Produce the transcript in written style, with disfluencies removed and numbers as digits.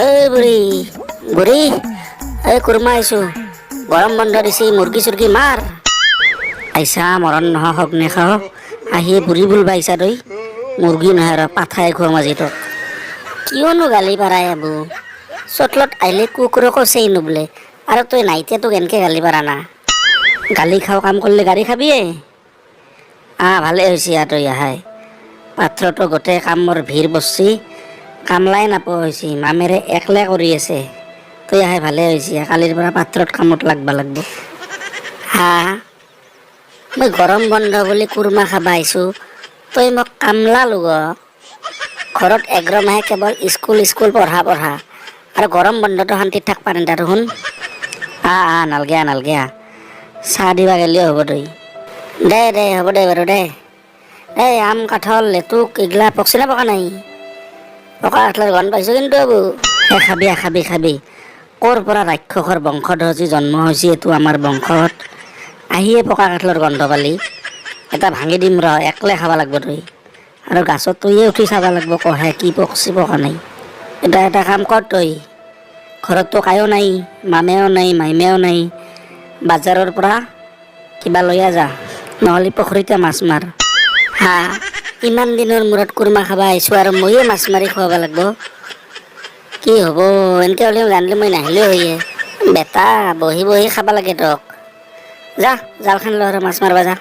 এই বুঢ়ী বুঢ়ী, এই কুৰমা আহিছোঁ, গৰম বন্ধ দিছে, মুৰ্গী চুৰ্গী মাৰ। আইছা মৰণ নহয় হক নেখাও, আহিয়ে বুঢ়ী বুলবা আহিছা তই, মুৰ্গী নহয় আৰু পাঠাই খোৱা মাজি তোক। কিয়নো গালি পাৰাই আবু, চোতলত আহিলে কুকুৰকো চেই নোবোলে, আৰু তই নাইতে তোক এনেকে গালি পাৰা না। গালি খাওঁ কাম কৰিলে গাড়ী খাবিয়ে। ভালে হৈছে তই আহাই, পাথৰতো গোটেই কামৰ ভিৰ বসছি, কামলাই নাপোৱা হৈছে, মামেৰে একলাই কৰি আছে। তই আহাই ভালে হৈছে, কালিৰ পৰা পাথৰত কামত লাগবা লাগব। মই গৰম বন্ধ বুলি কুৰমা খাবা আহিছোঁ, তই মোক কামলা লগ। ঘৰত এগ্ৰমাহে কেৱল স্কুল পঢ়া আৰু গৰম বন্ধটো শান্তিত থাকবা নিদা দেখোন। নালগে চাহ দিবা গেলিও হ'ব তই। দে হ'ব দে বাৰু দে। এই আম কাঠল লেতুক এইগিলা পকছি না পকা নাই? পকা কাঠলৰ গন্ধ পাইছোঁ কিন্তু আবু। খাবি ক'ৰ পৰা ৰাক্ষসৰ বংশধৰ জন্ম হৈছে এইটো আমাৰ বংশত, আহিয়ে পকা কাঠলৰ গন্ধ পালি। এটা ভাঙি দিম ৰ, একলাই খাবা লাগব তই, আৰু গাছত তইয়ে উঠি চাবা লাগব কহে কি পকছি পকা নাই। এটা কাম কৰ তই, ঘৰততো কায়ো নাই, মামেও নাই মাইমেও নাই, বাজাৰৰ পৰা কিবা লৈ যা, নহ'লে পুখুৰীতে মাছ মাৰ। ইমান দিনৰ মূৰত কুৰমা খাবা আহিছোঁ আৰু ময়ে মাছ মাৰি খুৱাব লাগব। কি হ'ব, এনেকে হ'লে জানিলে মই নাহিলেও হয়ে। বেটা বহি খাবা লাগে তোক। যা জালখন লৈ আৰু মাছ মাৰবা যা।